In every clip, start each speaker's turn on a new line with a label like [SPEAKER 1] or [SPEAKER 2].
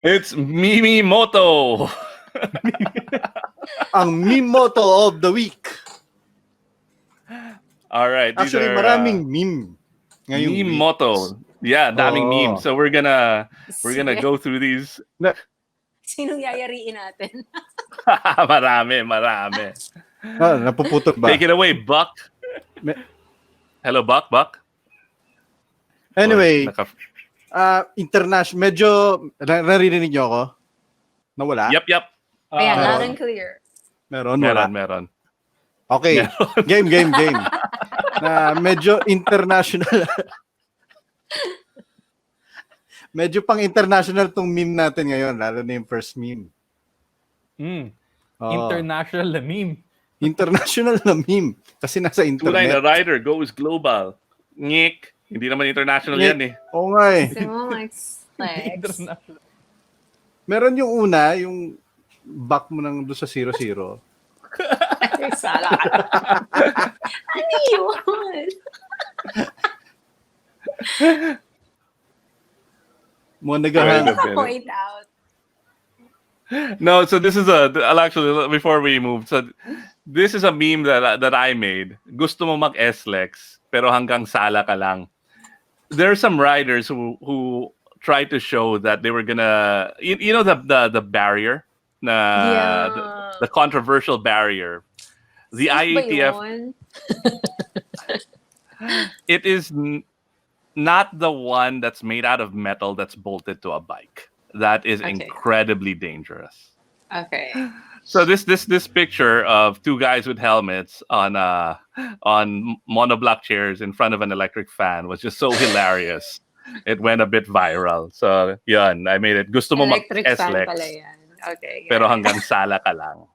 [SPEAKER 1] It's MemeMoto.
[SPEAKER 2] Ang MemeMoto of the week.
[SPEAKER 1] All right.
[SPEAKER 2] Actually, maraming meme.
[SPEAKER 1] MemeMoto. Yeah, daming meme. So we're gonna go through these.
[SPEAKER 3] Sinong yayariin natin?
[SPEAKER 1] marami.
[SPEAKER 2] Napuputok ba?
[SPEAKER 1] Take it away, Buck. Hello, Buck.
[SPEAKER 2] Anyway, international. Medyo naririnig niyo ako? Nawala?
[SPEAKER 1] Yep.
[SPEAKER 3] Ayan, loud and clear.
[SPEAKER 1] Meron.
[SPEAKER 2] Okay. Game. Na medyo international. Medyo pang international tong meme natin ngayon, lalo na yung first meme.
[SPEAKER 4] International na meme.
[SPEAKER 2] International na meme. Kasi nasa internet.
[SPEAKER 1] Tunay na rider goes global. Ngik. Hindi naman international yan eh.
[SPEAKER 2] Oo nga eh.
[SPEAKER 3] So, SLEX.
[SPEAKER 2] Meron yung una, yung back mo nang doon sa 0-0.
[SPEAKER 3] Sala ka. Ano yun?
[SPEAKER 2] Mo nagahang.
[SPEAKER 3] Point out.
[SPEAKER 1] No, so this is I'll actually, before we move, so this is a meme that I made. Gusto mo mag-SLEX, pero hanggang sala ka lang. There are some riders who tried to show that they were gonna, you know, the barrier, the controversial barrier. The IATF, it is not the one that's made out of metal that's bolted to a bike. That is incredibly dangerous.
[SPEAKER 3] Okay.
[SPEAKER 1] So this picture of two guys with helmets on monoblock chairs in front of an electric fan was just so hilarious. It went a bit viral. So yun, I made it. Gusto mo mag-SLEX.
[SPEAKER 3] Okay.
[SPEAKER 1] Pero hanggang sala ka lang.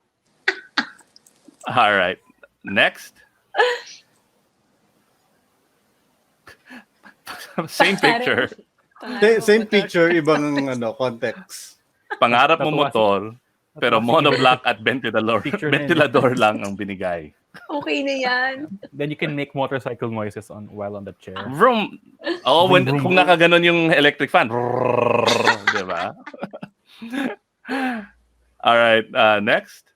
[SPEAKER 1] All right. Next. Same picture.
[SPEAKER 2] Same picture, ibang context.
[SPEAKER 1] Pangarap mo motor, pero monoblock at ventilador lang ang binigay.
[SPEAKER 3] Okay na yan.
[SPEAKER 4] Then you can make motorcycle noises while on the chair.
[SPEAKER 1] Vroom. Oh, kung nakaganon yung electric fan. Diba? All right, next.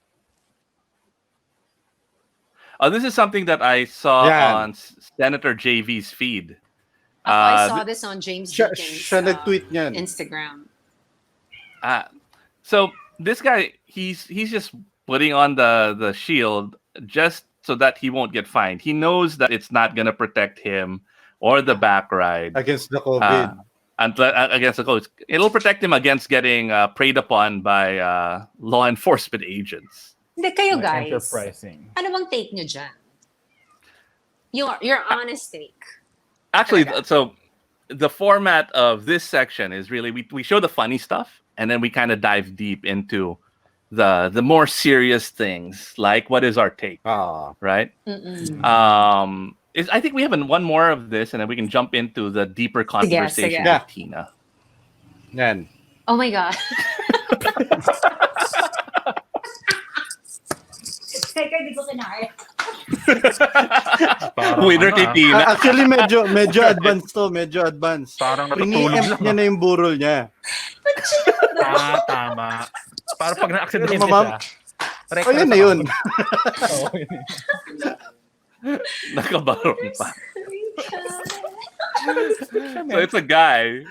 [SPEAKER 1] Oh, this is something that I saw on Senator JV's feed.
[SPEAKER 3] I saw this on James Deacon's
[SPEAKER 2] siya nag-tweet niyan.
[SPEAKER 3] Instagram.
[SPEAKER 1] So this guy, he's just putting on the shield just so that he won't get fined. He knows that it's not gonna protect him or the back ride
[SPEAKER 2] against the COVID.
[SPEAKER 1] Against the COVID, it'll protect him against getting preyed upon by law enforcement agents.
[SPEAKER 3] Hindi kayo guys.
[SPEAKER 4] Enterprising.
[SPEAKER 3] Ano bang take nyo dyan? Your honest take.
[SPEAKER 1] Actually, so the format of this section is really we show the funny stuff and then we kind of dive deep into the more serious things, like what is our take, right? I think we have one more of this, and then we can jump into the deeper conversation with Tina.
[SPEAKER 2] Yan.
[SPEAKER 3] Oh my God. Teka, hindi ko kinaya.
[SPEAKER 1] Winner kay Tina.
[SPEAKER 2] Actually, medyo advanced to. Medyo advanced.
[SPEAKER 4] Parang natutulog lang.
[SPEAKER 2] niya na yung burol niya.
[SPEAKER 4] Tama. Para pag na-accident siya.
[SPEAKER 2] Oh, yun na yun.
[SPEAKER 1] Nakabarong pa. So it's a guy.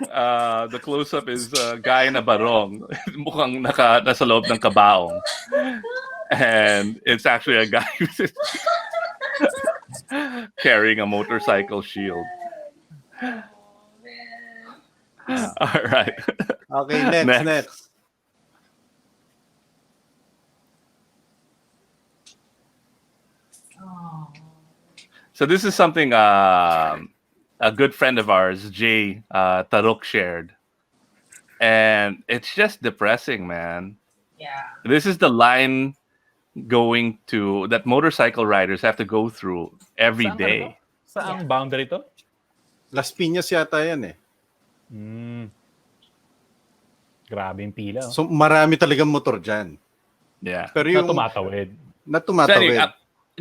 [SPEAKER 1] The close-up is a guy na barong. Mukhang nasa loob ng kabaong. And it's actually a guy who's carrying a motorcycle shield. All right.
[SPEAKER 2] Okay, next.
[SPEAKER 1] So this is something a good friend of ours, Jay Tarok, shared. And it's just depressing, man.
[SPEAKER 3] Yeah.
[SPEAKER 1] This is the line that motorcycle riders have to go through every day.
[SPEAKER 4] Saan boundary to?
[SPEAKER 2] Las Piñas yata yan eh.
[SPEAKER 4] Grabe yung pila.
[SPEAKER 2] So marami talagang motor dyan.
[SPEAKER 1] Yeah.
[SPEAKER 2] Pero yung
[SPEAKER 4] na
[SPEAKER 2] tumatawid.
[SPEAKER 1] So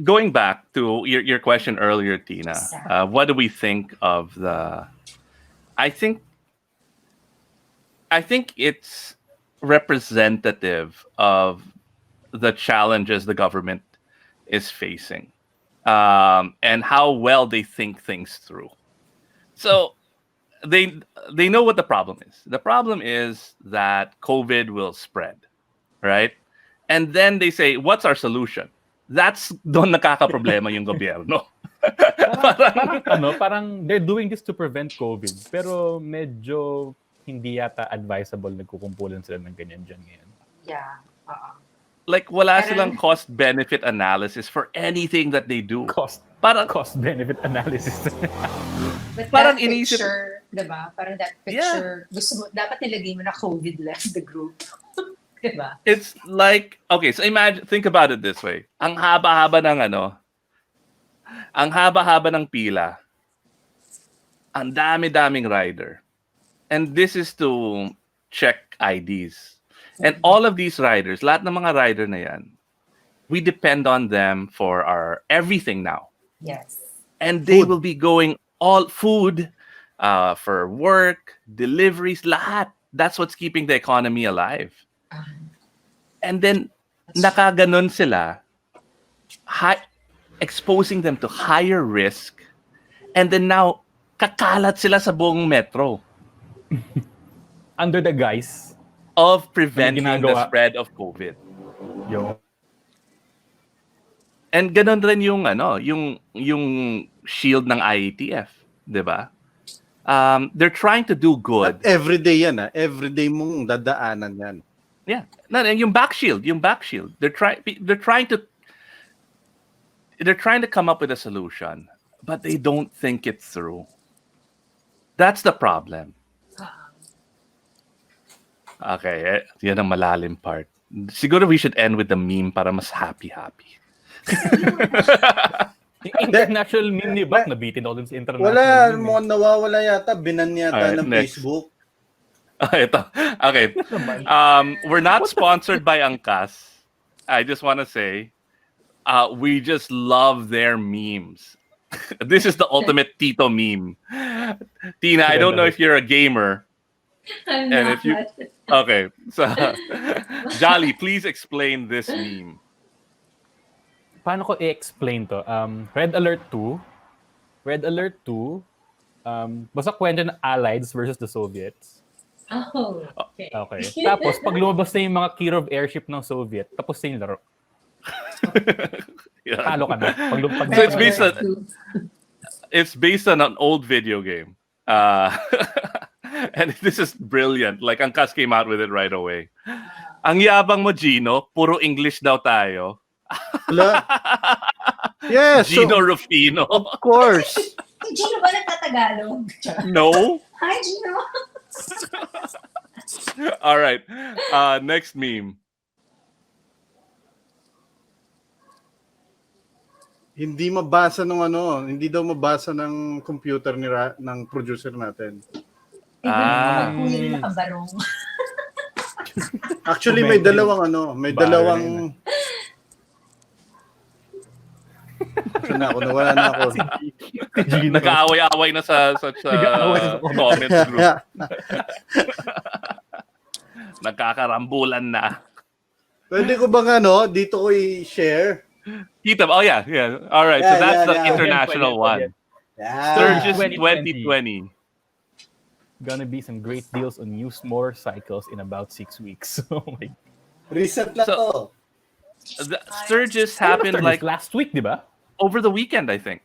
[SPEAKER 1] going back to your question earlier, Tina, what do we think of I think it's representative of the challenges the government is facing, and how well they think things through. So they know what the problem is. The problem is that COVID will spread, right? And then they say, "What's our solution?" That's doon nakakaproblema yung gobyerno.
[SPEAKER 4] Parang they're doing this to prevent COVID. Pero medyo hindi yata advisable nagkukumpulan sila ng ganyan dyan ngayon.
[SPEAKER 3] Yeah.
[SPEAKER 1] Like, wala
[SPEAKER 3] Parang-
[SPEAKER 1] silang cost-benefit analysis for anything that they do. Parang,
[SPEAKER 4] Cost-benefit analysis.
[SPEAKER 3] But
[SPEAKER 1] Parang
[SPEAKER 3] that
[SPEAKER 1] inisip-
[SPEAKER 3] picture, diba? Parang that picture, gusto mo, dapat nilagay mo na COVID left the group. Diba?
[SPEAKER 1] it's like, okay, so think about it this way. Ang haba-haba ng pila. Ang dami-daming rider. And this is to check IDs. And all of these riders, lahat ng mga rider na yan, we depend on them for our everything now.
[SPEAKER 3] Yes.
[SPEAKER 1] And they will be going all food, for work, deliveries, lahat. That's what's keeping the economy alive. And then, nakaganon sila, exposing them to higher risk. And then now, kakalat sila sa buong metro
[SPEAKER 4] Under the guise,
[SPEAKER 1] of preventing the
[SPEAKER 4] ginagawa?
[SPEAKER 1] spread of COVID.
[SPEAKER 4] yung
[SPEAKER 1] And ganon rin yung shield ng IATF, 'di ba? They're trying to do good.
[SPEAKER 2] At everyday yan, everyday mong dadaanan yan.
[SPEAKER 1] Yeah. No, yung back shield. They're trying to come up with a solution, but they don't think it through. That's the problem. Okay, yan ang malalim part. Siguro we should end with the meme para mas happy.
[SPEAKER 4] yung international meme ni Buck, nabitin ako dun sa international
[SPEAKER 2] Wala,
[SPEAKER 4] meme.
[SPEAKER 2] mukhang nawawala yata. Binan yata
[SPEAKER 1] Alright,
[SPEAKER 2] ng
[SPEAKER 1] next.
[SPEAKER 2] Facebook.
[SPEAKER 1] Ito. Okay. We're not sponsored by Angkas. I just want to say, we just love their memes. This is the ultimate Tito meme. Tina, I don't know if you're a gamer.
[SPEAKER 3] I'm
[SPEAKER 1] And
[SPEAKER 3] not.
[SPEAKER 1] if you- Okay. So, Jolly, please explain this meme.
[SPEAKER 4] Paano ko i-explain to? Red Alert 2, basta kwento ng Allies versus the Soviets.
[SPEAKER 3] Oh, okay.
[SPEAKER 4] Okay. Tapos, pag lumabas na yung mga key of airship ng Soviet, tapos na yung laro.
[SPEAKER 1] Yeah.
[SPEAKER 4] Talo ka na.
[SPEAKER 1] So it's based on an old video game. And this is brilliant. Like, Angkas came out with it right away. Ang yabang mo, Gino, puro English daw tayo.
[SPEAKER 2] Wala. Yes, so,
[SPEAKER 1] Gino Rufino.
[SPEAKER 2] of course.
[SPEAKER 3] Si Gino ba nagtatagalog?
[SPEAKER 1] No?
[SPEAKER 3] Hi, Gino.
[SPEAKER 1] All right. Next meme.
[SPEAKER 2] Hindi mabasa hindi daw mabasa ng computer ng producer natin.
[SPEAKER 1] Ah.
[SPEAKER 3] Kuya rin nakabarong.
[SPEAKER 2] Actually, may dalawang dalawang Saan na ako? Nawala na ako.
[SPEAKER 1] Nag-aaway-aaway na sa
[SPEAKER 4] Nag-aaway sa
[SPEAKER 1] comments group. Nagkakarambulan na.
[SPEAKER 2] Pwede ko bang dito ko i-share?
[SPEAKER 1] Kita, oh yeah. All right, so
[SPEAKER 2] Yeah,
[SPEAKER 1] that's
[SPEAKER 2] yeah,
[SPEAKER 1] the
[SPEAKER 2] yeah.
[SPEAKER 1] international one.
[SPEAKER 2] Yeah.
[SPEAKER 1] Sturgis
[SPEAKER 4] 2020.
[SPEAKER 1] 2020.
[SPEAKER 4] Gonna be some great deals on used motorcycles in about 6 weeks. Oh my.
[SPEAKER 2] Recent lang
[SPEAKER 1] So-
[SPEAKER 2] to.
[SPEAKER 1] Sturgis happened like
[SPEAKER 4] last week, di ba?
[SPEAKER 1] over the weekend, I think.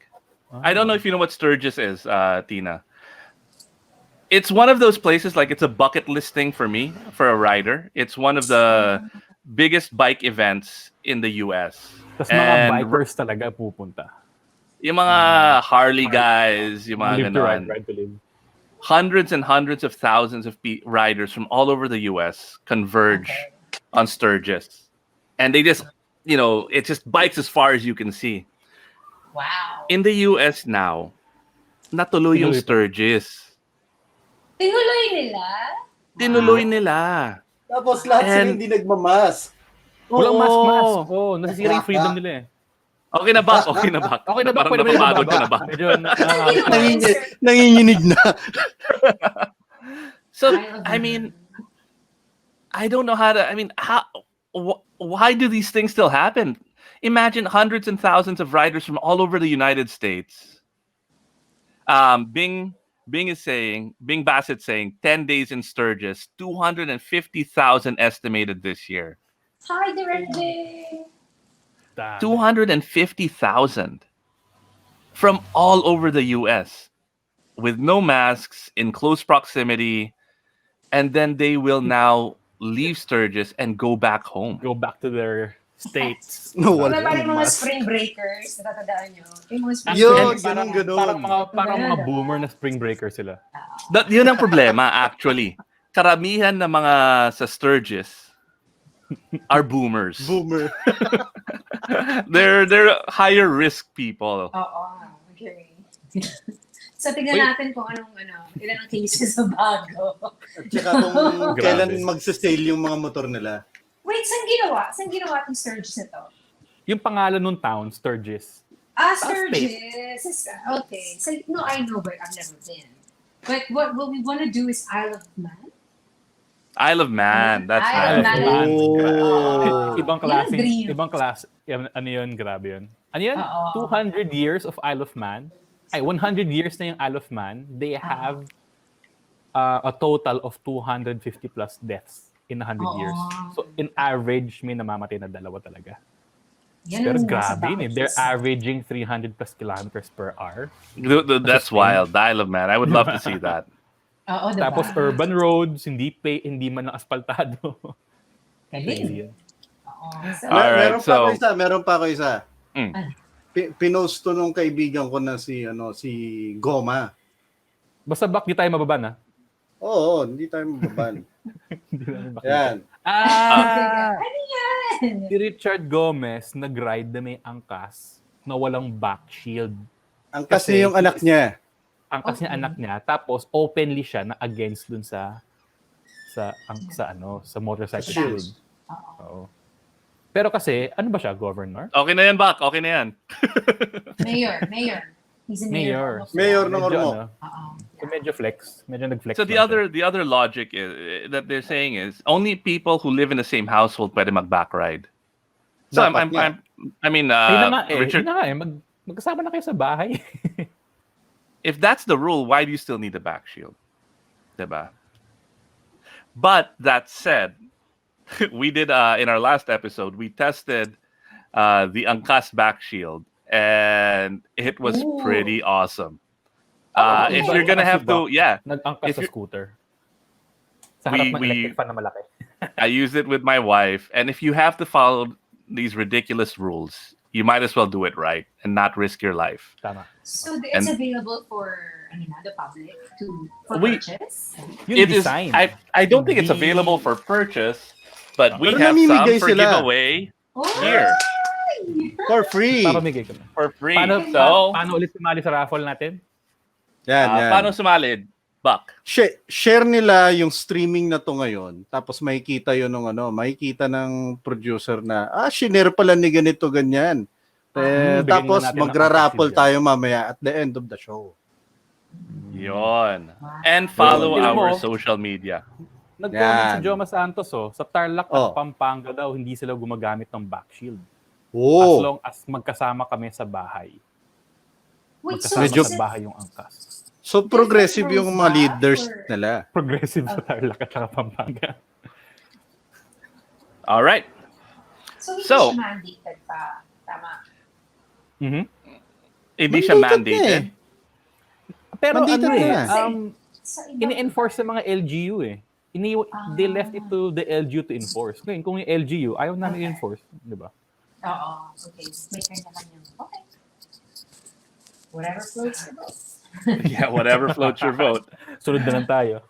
[SPEAKER 1] I don't know if you know what Sturgis is, Tina. It's one of those places, like it's a bucket list thing for me, for a rider. It's one of the biggest bike events in the US.
[SPEAKER 4] Tapos mga bikers talaga pupunta.
[SPEAKER 1] Yung mga Harley guys, yung mga
[SPEAKER 4] Live to ride,
[SPEAKER 1] ganon.
[SPEAKER 4] ride to live.
[SPEAKER 1] Hundreds and hundreds of thousands of riders from all over the US converge on Sturgis. And they just, it's just bikes as far as you can see.
[SPEAKER 3] Wow.
[SPEAKER 1] In the US now, natuloy yung
[SPEAKER 4] Tinuloy pa.
[SPEAKER 1] Sturgis.
[SPEAKER 3] Tinuloy nila?
[SPEAKER 1] Tinuloy nila.
[SPEAKER 2] Tapos lahat sila
[SPEAKER 1] And-
[SPEAKER 2] hindi nagmamas.
[SPEAKER 4] Walang
[SPEAKER 1] Oo.
[SPEAKER 4] mask. Oh, nasisira yung freedom nila eh.
[SPEAKER 1] Okay na ba? Okay na ba?
[SPEAKER 4] Okay na ba?
[SPEAKER 1] Parang
[SPEAKER 4] Pwede ba
[SPEAKER 1] napapagod ka na ba?
[SPEAKER 4] Medyo
[SPEAKER 2] Nanginginig na.
[SPEAKER 1] So, I mean, I don't know how to. I mean, why do these things still happen? Imagine hundreds and thousands of riders from all over the United States. Bing Bassett saying 10 days in Sturgis, 250,000 estimated this year.
[SPEAKER 3] Hi, Direct Bing.
[SPEAKER 1] 250,000 from all over the US with no masks in close proximity, and then they will now leave Sturgis and go back home.
[SPEAKER 4] Go back to their states.
[SPEAKER 2] No,
[SPEAKER 3] Wala
[SPEAKER 2] wala
[SPEAKER 3] ba yung mga
[SPEAKER 2] mask.
[SPEAKER 3] spring breakers? Natatandaan nyo? Yung mga spring
[SPEAKER 2] Yo,
[SPEAKER 3] breakers.
[SPEAKER 4] Parang mga boomer na spring breaker sila.
[SPEAKER 1] Yun ang problema, actually. Karamihan na mga sa Sturgis are boomers.
[SPEAKER 2] Boomer.
[SPEAKER 1] They're higher risk people.
[SPEAKER 3] Oo, okay. So, tignan natin kung ilan ang cases sa bago.
[SPEAKER 2] At saka kung
[SPEAKER 4] Grabe.
[SPEAKER 2] kailan magsasale yung mga motor nila.
[SPEAKER 3] Wait, saan ginawa? Saan ginawa itong Sturgis na to?
[SPEAKER 4] Yung pangalan ng town, Sturgis.
[SPEAKER 3] Sturgis. Okay. So, no, I know, but I've never been. But what we want to do is Isle of Man.
[SPEAKER 1] Isle of Man. That's
[SPEAKER 3] Isle of
[SPEAKER 1] right.
[SPEAKER 3] Man.
[SPEAKER 2] Oh.
[SPEAKER 4] Ibang klase.
[SPEAKER 3] dream.
[SPEAKER 4] Ibang klase. Ano yun? Grabe yun. Ano yun?
[SPEAKER 3] Oo.
[SPEAKER 4] 200 years of Isle of Man. Ay, 100 years na yung Isle of Man. They have a total of 250 plus deaths in 100 years. So, in average, may namamatay na 2 talaga.
[SPEAKER 3] Yan
[SPEAKER 4] Pero
[SPEAKER 3] ang nasa
[SPEAKER 4] grabe eh.
[SPEAKER 3] bucket
[SPEAKER 4] They're
[SPEAKER 3] list.
[SPEAKER 4] averaging 300 plus kilometers per hour.
[SPEAKER 1] That's wild. The Isle of Man. I would love to see that.
[SPEAKER 3] Oo, diba?
[SPEAKER 4] Tapos urban roads, hindi man lang asfaltado.
[SPEAKER 3] Galing. Oo. So,
[SPEAKER 1] Alright,
[SPEAKER 2] Meron pa ako isa.
[SPEAKER 1] Mm.
[SPEAKER 2] Pinost to nung kaibigan ko na si Goma.
[SPEAKER 4] Basta bak, di tayo mababa na.
[SPEAKER 2] Oo, hindi tayo mababan.
[SPEAKER 4] Hindi namin makita.
[SPEAKER 2] Yan.
[SPEAKER 3] ano yan?
[SPEAKER 4] Si Richard Gomez nag-ride na may angkas na walang back shield.
[SPEAKER 2] Ang kasi yung anak niya.
[SPEAKER 4] Angkas niya anak niya, tapos openly siya na against dun sa motorcycle
[SPEAKER 2] Shield.
[SPEAKER 4] shield. Oo. Pero kasi, ano ba siya, governor?
[SPEAKER 1] Okay na yan, Buck. Okay na yan.
[SPEAKER 3] Mayor. He's a mayor.
[SPEAKER 2] Mayor ng
[SPEAKER 4] Medyo,
[SPEAKER 2] Ormoc.
[SPEAKER 3] Oo.
[SPEAKER 4] so medyo flex. Medyo nag-flex.
[SPEAKER 1] So the other logic is, that they're saying is only people who live in the same household pwede mag-back ride. So
[SPEAKER 2] Dapat nga.
[SPEAKER 1] Richard,
[SPEAKER 4] magkasama na kayo sa bahay.
[SPEAKER 1] if that's the rule, why do you still need a back shield? Diba? But that said, we did in our last episode, we tested the Angkas back shield, and it was pretty awesome. If you're gonna have to,
[SPEAKER 4] Nag-angkas sa
[SPEAKER 1] If you-
[SPEAKER 4] scooter. Sa harap ng
[SPEAKER 1] we-
[SPEAKER 4] electric fan na malaki.
[SPEAKER 1] I used it with my wife, and if you have to follow these ridiculous rules, you might as well do it right and not risk your life.
[SPEAKER 4] Tama.
[SPEAKER 3] So it's available for the public for
[SPEAKER 1] We-
[SPEAKER 3] purchase?
[SPEAKER 4] Yung
[SPEAKER 1] It is.
[SPEAKER 4] design.
[SPEAKER 1] I don't think it's available for purchase, but we
[SPEAKER 2] Pero
[SPEAKER 1] have some
[SPEAKER 2] namimigay
[SPEAKER 1] for
[SPEAKER 2] sila.
[SPEAKER 1] giveaway
[SPEAKER 3] Oh,
[SPEAKER 1] here
[SPEAKER 2] For free.
[SPEAKER 4] Papamigay ko na.
[SPEAKER 1] for free.
[SPEAKER 4] Paano ulit sumali sa raffle natin?
[SPEAKER 2] Yan.
[SPEAKER 1] paano sumalid? Buck.
[SPEAKER 2] Share nila yung streaming na to ngayon. Tapos makikita yun makikita ng producer na, shinare pala ni ganito, ganyan.
[SPEAKER 4] bigyan
[SPEAKER 2] Tapos
[SPEAKER 4] na natin ng
[SPEAKER 2] magra-raffle
[SPEAKER 4] package
[SPEAKER 2] tayo mamaya at the end of the show.
[SPEAKER 1] Yon. And follow
[SPEAKER 4] Tingnan
[SPEAKER 1] our
[SPEAKER 4] mo.
[SPEAKER 1] social media.
[SPEAKER 4] Nag-comment
[SPEAKER 2] Yan.
[SPEAKER 4] si Joma Santos, sa Tarlac
[SPEAKER 2] Oh.
[SPEAKER 4] at Pampanga daw, hindi sila gumagamit ng back shield. As
[SPEAKER 2] Oh,
[SPEAKER 4] long as magkasama kami sa bahay.
[SPEAKER 3] wait, so
[SPEAKER 4] Magkasama
[SPEAKER 2] Medyo-
[SPEAKER 4] sa bahay yung angkas.
[SPEAKER 2] so progressive yung mga leaders nila.
[SPEAKER 4] Progressive sa Tarlac at saka Pampanga.
[SPEAKER 1] All right.
[SPEAKER 3] So, hindi
[SPEAKER 1] So-
[SPEAKER 3] siya mandated pa. Tama.
[SPEAKER 4] Mhm.
[SPEAKER 1] Hindi siya mandated.
[SPEAKER 4] Pero
[SPEAKER 2] Mandated
[SPEAKER 4] ano
[SPEAKER 2] na.
[SPEAKER 3] Sa iba-
[SPEAKER 4] ini-enforce sa mga LGU They left it to the LGU to enforce. Ngayon, kung yung LGU, ayaw namin i-enforce. Di ba?
[SPEAKER 3] Oo. Okay. May kanya-kanyang. Okay. Whatever floats your boat.
[SPEAKER 1] Yeah, whatever floats your boat.
[SPEAKER 4] Sunod na lang tayo.